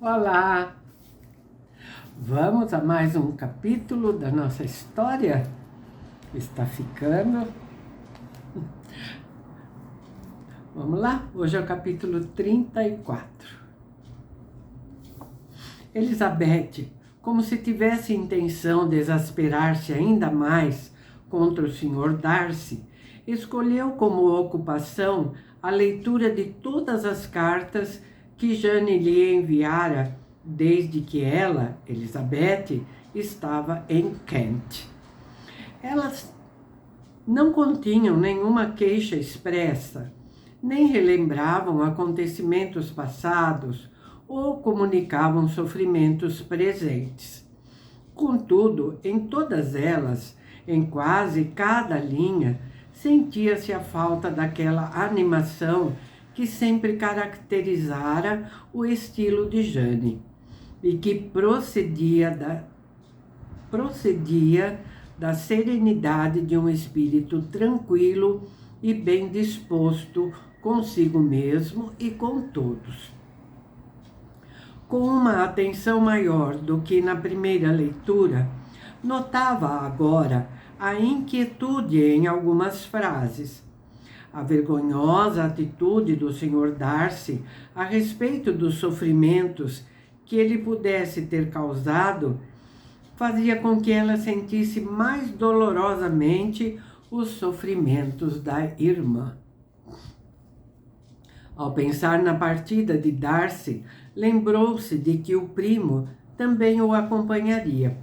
Olá! Vamos a mais um capítulo da nossa história? Está ficando. Vamos lá? Hoje é o capítulo 34. Elizabeth, como se tivesse intenção de exasperar-se ainda mais contra o Sr. Darcy, escolheu como ocupação a leitura de todas as cartas que Jane lhe enviara desde que ela, Elizabeth, estava em Kent. Elas não continham nenhuma queixa expressa, nem relembravam acontecimentos passados ou comunicavam sofrimentos presentes. Contudo, em todas elas, em quase cada linha, sentia-se a falta daquela animação que sempre caracterizara o estilo de Jane e que procedia da serenidade de um espírito tranquilo e bem disposto consigo mesmo e com todos. Com uma atenção maior do que na primeira leitura, notava agora a inquietude em algumas frases. A vergonhosa atitude do Sr. Darcy a respeito dos sofrimentos que ele pudesse ter causado fazia com que ela sentisse mais dolorosamente os sofrimentos da irmã. Ao pensar na partida de Darcy, lembrou-se de que o primo também o acompanharia.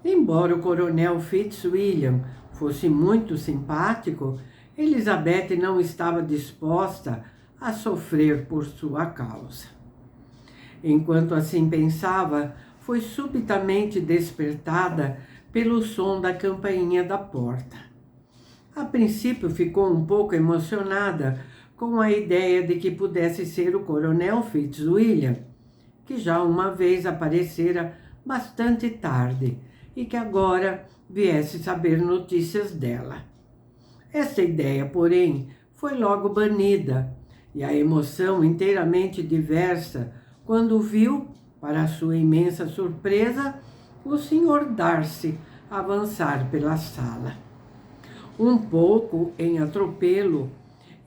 Embora o coronel Fitzwilliam fosse muito simpático, Elizabeth não estava disposta a sofrer por sua causa. Enquanto assim pensava, foi subitamente despertada pelo som da campainha da porta. A princípio ficou um pouco emocionada com a ideia de que pudesse ser o coronel Fitzwilliam, que já uma vez aparecera bastante tarde e que agora viesse saber notícias dela. Essa ideia, porém, foi logo banida, e a emoção inteiramente diversa quando viu, para sua imensa surpresa, o Sr. Darcy avançar pela sala. Um pouco em atropelo,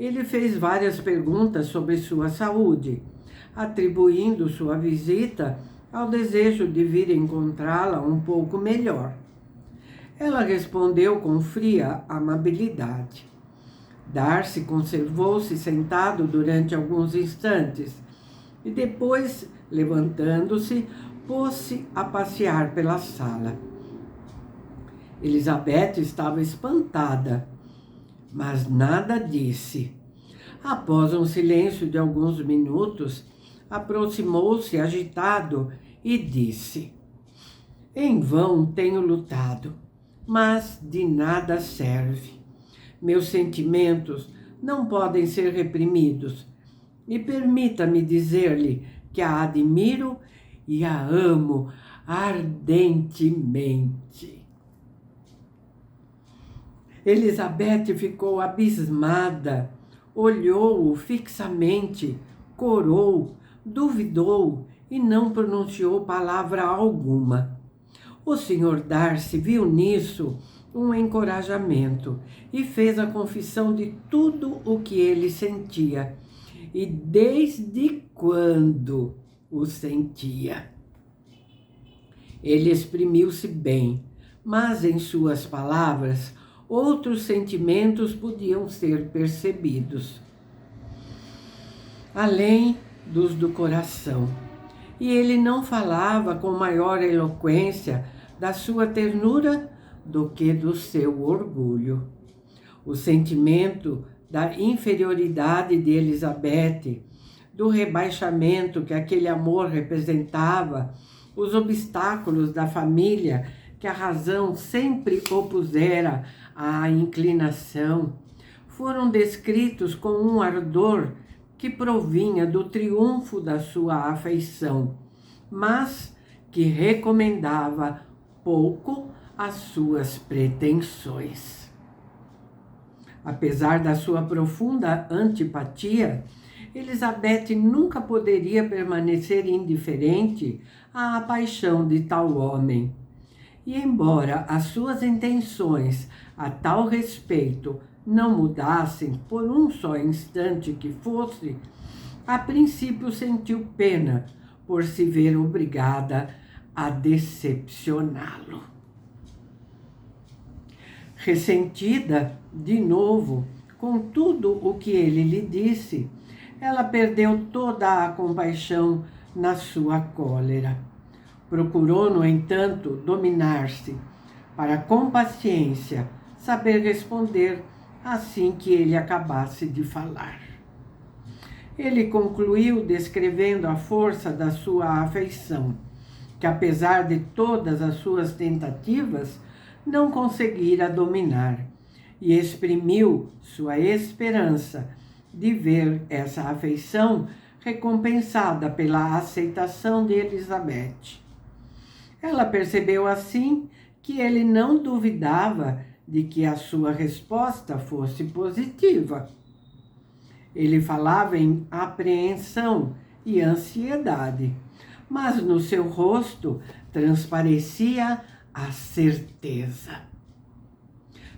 ele fez várias perguntas sobre sua saúde, atribuindo sua visita ao desejo de vir encontrá-la um pouco melhor. Ela respondeu com fria amabilidade. Darcy conservou-se sentado durante alguns instantes e depois, levantando-se, pôs-se a passear pela sala. Elizabeth estava espantada, mas nada disse. Após um silêncio de alguns minutos, aproximou-se agitado e disse: "Em vão tenho lutado, mas de nada serve. Meus sentimentos não podem ser reprimidos, e permita-me dizer-lhe que a admiro e a amo ardentemente." Elizabeth ficou abismada, olhou-o fixamente, corou, duvidou e não pronunciou palavra alguma. O Sr. Darcy viu nisso um encorajamento e fez a confissão de tudo o que ele sentia e desde quando o sentia. Ele exprimiu-se bem, mas em suas palavras outros sentimentos podiam ser percebidos, além dos do coração. E ele não falava com maior eloquência da sua ternura do que do seu orgulho. O sentimento da inferioridade de Elizabeth, do rebaixamento que aquele amor representava, os obstáculos da família que a razão sempre opusera à inclinação, foram descritos com um ardor que provinha do triunfo da sua afeição, mas que recomendava pouco as suas pretensões. Apesar da sua profunda antipatia, Elizabeth nunca poderia permanecer indiferente à paixão de tal homem. E embora as suas intenções a tal respeito não mudassem por um só instante que fosse, a princípio sentiu pena por se ver obrigada a decepcioná-lo. Ressentida, de novo, com tudo o que ele lhe disse, ela perdeu toda a compaixão na sua cólera. Procurou, no entanto, dominar-se, para com paciência saber responder assim que ele acabasse de falar. Ele concluiu descrevendo a força da sua afeição, que apesar de todas as suas tentativas, não conseguira dominar, e exprimiu sua esperança de ver essa afeição recompensada pela aceitação de Elizabeth. Ela percebeu assim que ele não duvidava de que a sua resposta fosse positiva. Ele falava em apreensão e ansiedade, mas no seu rosto transparecia a certeza.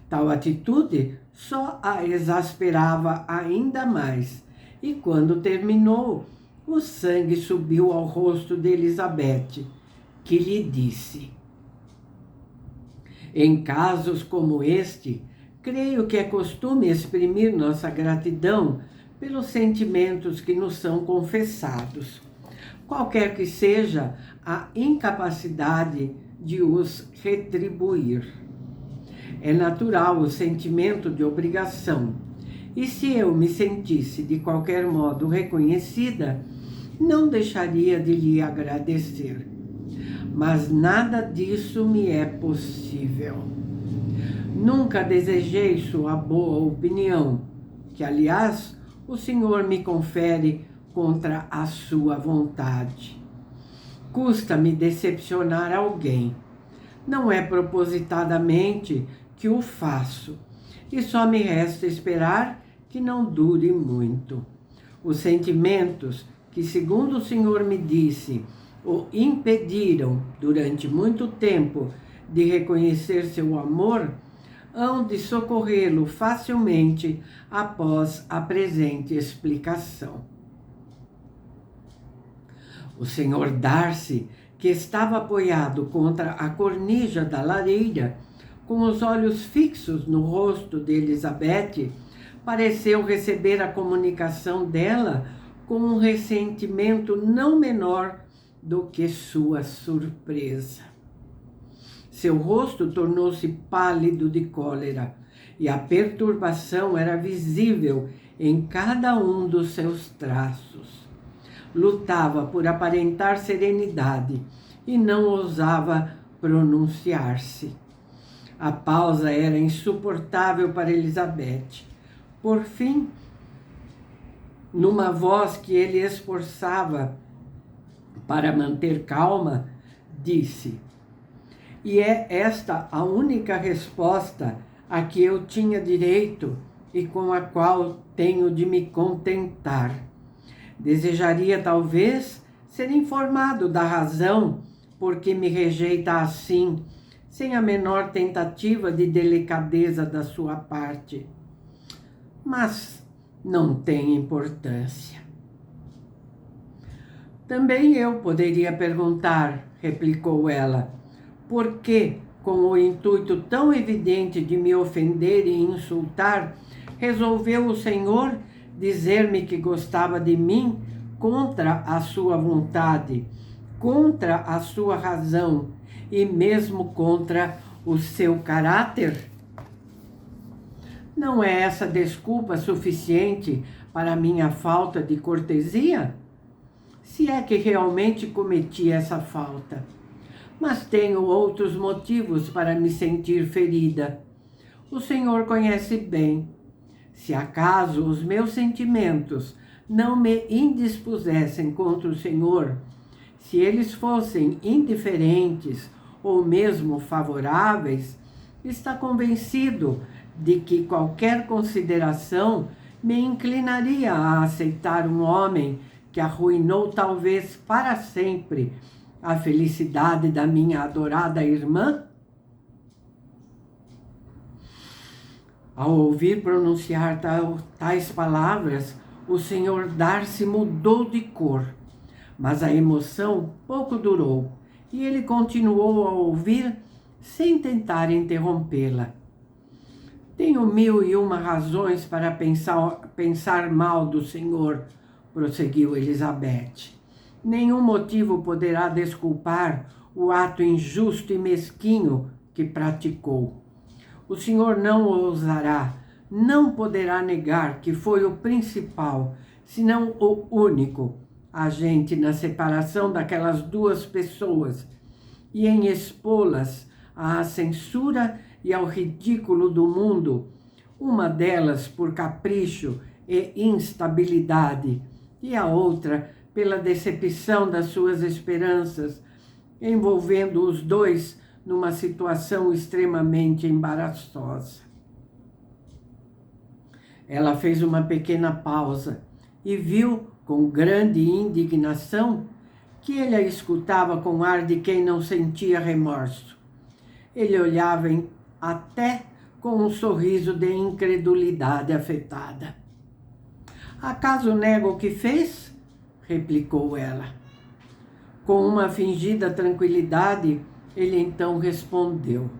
Tal atitude só a exasperava ainda mais, e quando terminou, o sangue subiu ao rosto de Elizabeth, que lhe disse: em casos como este, creio que é costume exprimir nossa gratidão pelos sentimentos que nos são confessados, qualquer que seja a incapacidade de os retribuir. É natural o sentimento de obrigação, e se eu me sentisse de qualquer modo reconhecida, não deixaria de lhe agradecer. Mas nada disso me é possível. Nunca desejei sua boa opinião, que, aliás, o Senhor me confere contra a sua vontade. Custa-me decepcionar alguém. Não é propositadamente que o faço, e só me resta esperar que não dure muito. Os sentimentos que, segundo o Senhor me disse, o impediram durante muito tempo de reconhecer seu amor, hão de socorrê-lo facilmente após a presente explicação. O Sr. Darcy, que estava apoiado contra a cornija da lareira, com os olhos fixos no rosto de Elizabeth, pareceu receber a comunicação dela com um ressentimento não menor do que sua surpresa. Seu rosto tornou-se pálido de cólera, e a perturbação era visível em cada um dos seus traços. Lutava por aparentar serenidade e não ousava pronunciar-se. A pausa era insuportável para Elizabeth. Por fim, numa voz que ele esforçava para manter calma, disse: e é esta a única resposta a que eu tinha direito e com a qual tenho de me contentar. Desejaria, talvez, ser informado da razão por que me rejeita assim, sem a menor tentativa de delicadeza da sua parte. Mas não tem importância. Também eu poderia perguntar, replicou ela, por que, com o intuito tão evidente de me ofender e insultar, resolveu o Senhor dizer-me que gostava de mim contra a sua vontade, contra a sua razão e mesmo contra o seu caráter? Não é essa desculpa suficiente para a minha falta de cortesia? Se é que realmente cometi essa falta. Mas tenho outros motivos para me sentir ferida. O Senhor conhece bem. Se acaso os meus sentimentos não me indispusessem contra o Senhor, se eles fossem indiferentes ou mesmo favoráveis, está convencido de que qualquer consideração me inclinaria a aceitar um homem que arruinou talvez para sempre a felicidade da minha adorada irmã? Ao ouvir pronunciar tais palavras, o Sr. Darcy mudou de cor, mas a emoção pouco durou e ele continuou a ouvir sem tentar interrompê-la. Tenho 1001 razões para pensar mal do Senhor, prosseguiu Elizabeth. Nenhum motivo poderá desculpar o ato injusto e mesquinho que praticou. O Senhor não ousará, não poderá negar que foi o principal, se não o único, agente na separação daquelas duas pessoas e em expô-las à censura e ao ridículo do mundo, uma delas por capricho e instabilidade, e a outra pela decepção das suas esperanças, envolvendo os dois numa situação extremamente embaraçosa. Ela fez uma pequena pausa e viu, com grande indignação, que ele a escutava com ar de quem não sentia remorso. Ele olhava até com um sorriso de incredulidade afetada. Acaso nega o que fez? Replicou ela. Com uma fingida tranquilidade, ele então respondeu: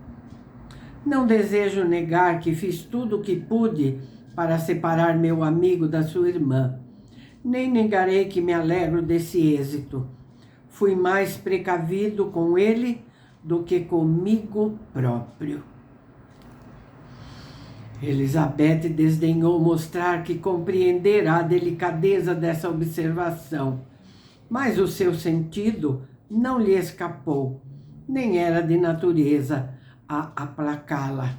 não desejo negar que fiz tudo o que pude para separar meu amigo da sua irmã. Nem negarei que me alegro desse êxito. Fui mais precavido com ele do que comigo próprio. Elizabeth desdenhou mostrar que compreendera a delicadeza dessa observação, mas o seu sentido não lhe escapou, nem era de natureza a aplacá-la.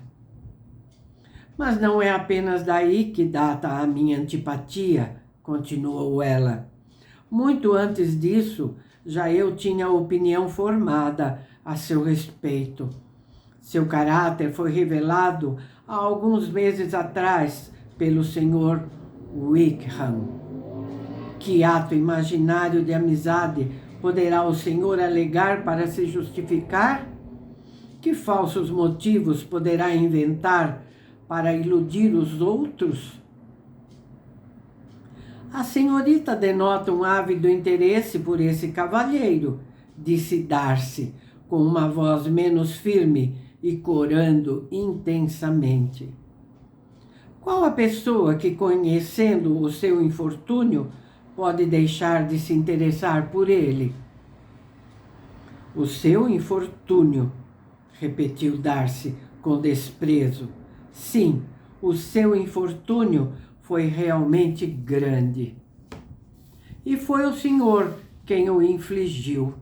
Mas não é apenas daí que data a minha antipatia, continuou ela. Muito antes disso, já eu tinha opinião formada a seu respeito. Seu caráter foi revelado há alguns meses atrás pelo Sr. Wickham. Que ato imaginário de amizade poderá o senhor alegar para se justificar? Que falsos motivos poderá inventar para iludir os outros? A senhorita denota um ávido interesse por esse cavalheiro, disse Darcy, com uma voz menos firme e corando intensamente. Qual a pessoa que, conhecendo o seu infortúnio, pode deixar de se interessar por ele? O seu infortúnio, repetiu Darcy com desprezo. Sim, o seu infortúnio foi realmente grande. E foi o senhor quem o infligiu,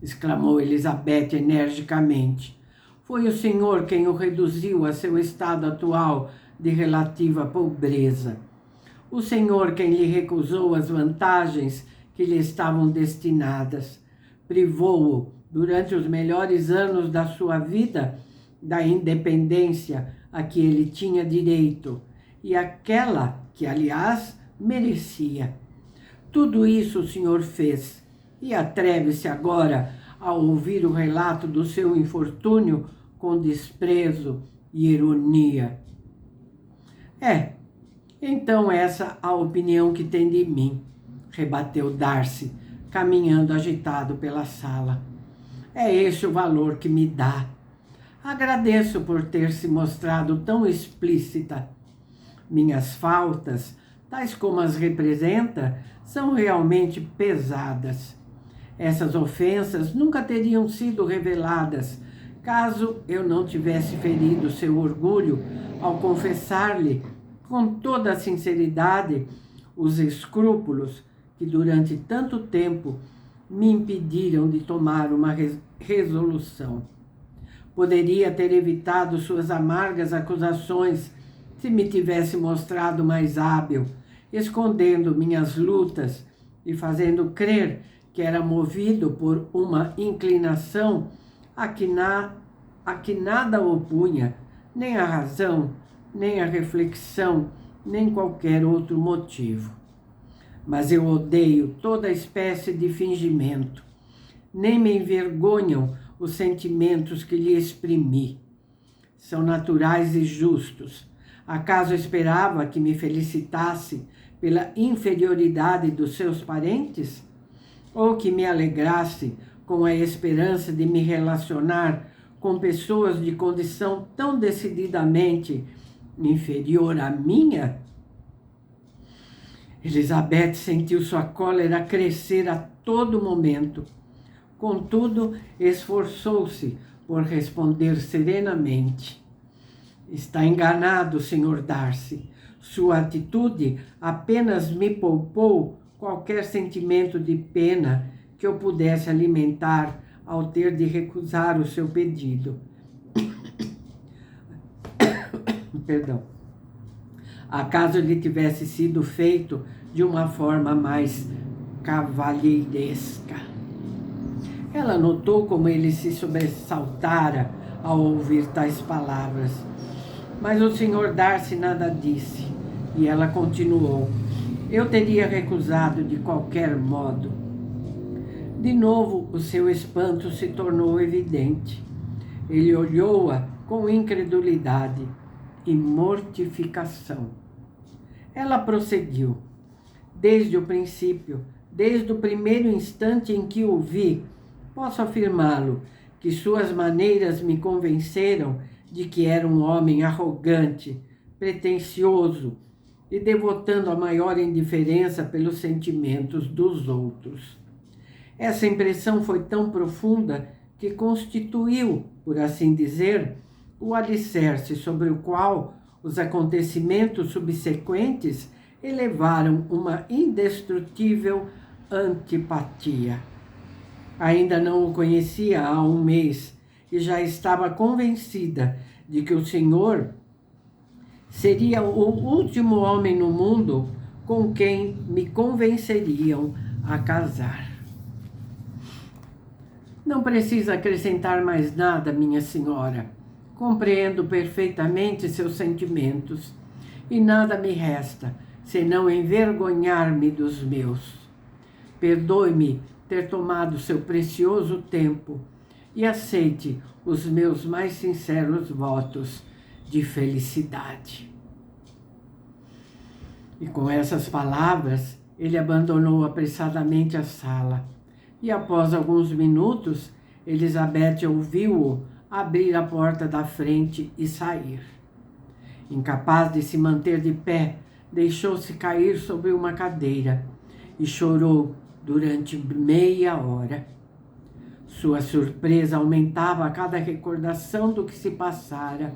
exclamou Elizabeth energicamente. Foi o senhor quem o reduziu a seu estado atual de relativa pobreza. O senhor quem lhe recusou as vantagens que lhe estavam destinadas. Privou-o, durante os melhores anos da sua vida, da independência a que ele tinha direito, e aquela que, aliás, merecia. Tudo isso o senhor fez, e atreve-se agora a ouvir o relato do seu infortúnio com desprezo e ironia. Então essa a opinião que tem de mim, rebateu Darcy, caminhando agitado pela sala. É esse o valor que me dá. Agradeço por ter se mostrado tão explícita. Minhas faltas, tais como as representa, são realmente pesadas. Essas ofensas nunca teriam sido reveladas, caso eu não tivesse ferido seu orgulho ao confessar-lhe, com toda a sinceridade, os escrúpulos que durante tanto tempo me impediram de tomar uma resolução. Poderia ter evitado suas amargas acusações se me tivesse mostrado mais hábil, escondendo minhas lutas e fazendo crer que era movido por uma inclinação a que nada opunha, nem a razão, nem a reflexão, nem qualquer outro motivo. Mas eu odeio toda espécie de fingimento. Nem me envergonham os sentimentos que lhe exprimi. São naturais e justos. Acaso esperava que me felicitasse pela inferioridade dos seus parentes? Ou que me alegrasse com a esperança de me relacionar com pessoas de condição tão decididamente inferior à minha? Elizabeth sentiu sua cólera crescer a todo momento. Contudo, esforçou-se por responder serenamente. Está enganado, Sr. Darcy. Sua atitude apenas me poupou qualquer sentimento de pena que eu pudesse alimentar ao ter de recusar o seu pedido. Perdão. Acaso ele tivesse sido feito de uma forma mais cavalheiresca. Ela notou como ele se sobressaltara ao ouvir tais palavras. Mas o Sr. Darcy nada disse, e ela continuou. Eu teria recusado de qualquer modo. De novo, o seu espanto se tornou evidente. Ele olhou-a com incredulidade e mortificação. Ela prosseguiu. Desde o princípio, desde o primeiro instante em que o vi, posso afirmá-lo, que suas maneiras me convenceram de que era um homem arrogante, pretensioso e devotando a maior indiferença pelos sentimentos dos outros. Essa impressão foi tão profunda que constituiu, por assim dizer, o alicerce sobre o qual os acontecimentos subsequentes elevaram uma indestrutível antipatia. Ainda não o conhecia há um mês e já estava convencida de que o senhor seria o último homem no mundo com quem me convenceriam a casar. Não precisa acrescentar mais nada, minha senhora. Compreendo perfeitamente seus sentimentos e nada me resta senão envergonhar-me dos meus. Perdoe-me ter tomado seu precioso tempo e aceite os meus mais sinceros votos de felicidade. E com essas palavras, ele abandonou apressadamente a sala. E após alguns minutos, Elizabeth ouviu-o abrir a porta da frente e sair. Incapaz de se manter de pé, deixou-se cair sobre uma cadeira e chorou durante meia hora. Sua surpresa aumentava a cada recordação do que se passara.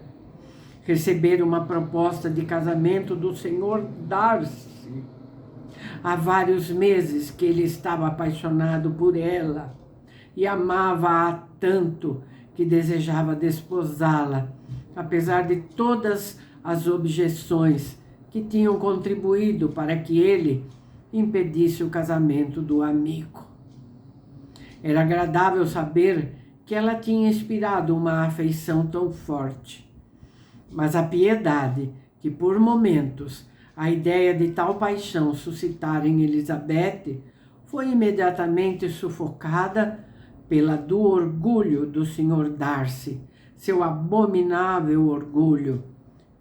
Receber uma proposta de casamento do Sr. Darcy. Há vários meses que ele estava apaixonado por ela e amava-a tanto que desejava desposá-la, apesar de todas as objeções que tinham contribuído para que ele impedisse o casamento do amigo. Era agradável saber que ela tinha inspirado uma afeição tão forte. Mas a piedade que, por momentos, a ideia de tal paixão suscitara em Elizabeth foi imediatamente sufocada pela do orgulho do Sr. Darcy, seu abominável orgulho,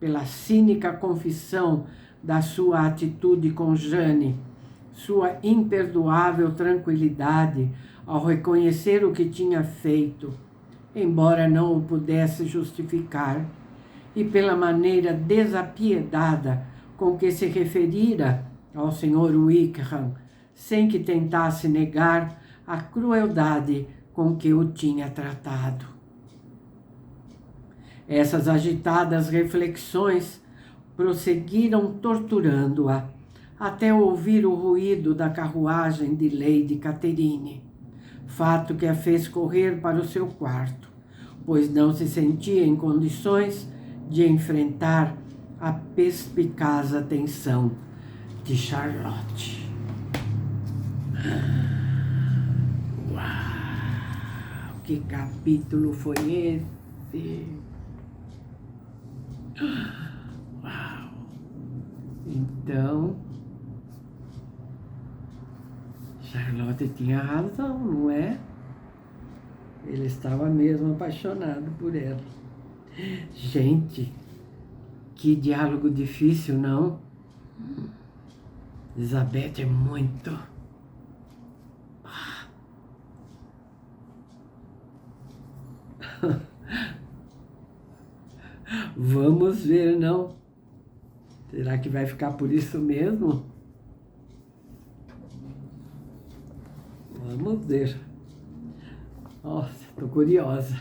pela cínica confissão da sua atitude com Jane, sua imperdoável tranquilidade ao reconhecer o que tinha feito, embora não o pudesse justificar, e pela maneira desapiedada com que se referira ao Sr. Wickham, sem que tentasse negar a crueldade com que o tinha tratado. Essas agitadas reflexões prosseguiram torturando-a, até ouvir o ruído da carruagem de Lady Catherine, fato que a fez correr para o seu quarto, pois não se sentia em condições de enfrentar a perspicaz atenção de Charlotte. Uau! Que capítulo foi esse? Uau! Então, Charlotte tinha razão, não é? Ele estava mesmo apaixonado por ela. Gente, que diálogo difícil, não? Elizabeth é muito... Vamos ver, não? Será que vai ficar por isso mesmo? Vamos ver. Nossa, tô curiosa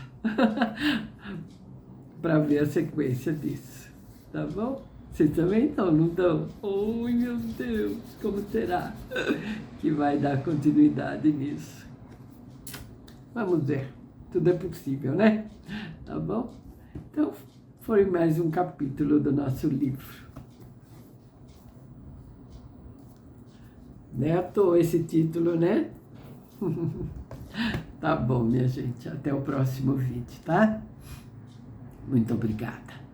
para ver a sequência disso. Tá bom? Vocês também estão, não estão? Ai, meu Deus, como será que vai dar continuidade nisso? Vamos ver. Tudo é possível, né? Tá bom? Então, foi mais um capítulo do nosso livro. Não é à toa esse título, né? Tá bom, minha gente. Até o próximo vídeo, tá? Muito obrigada.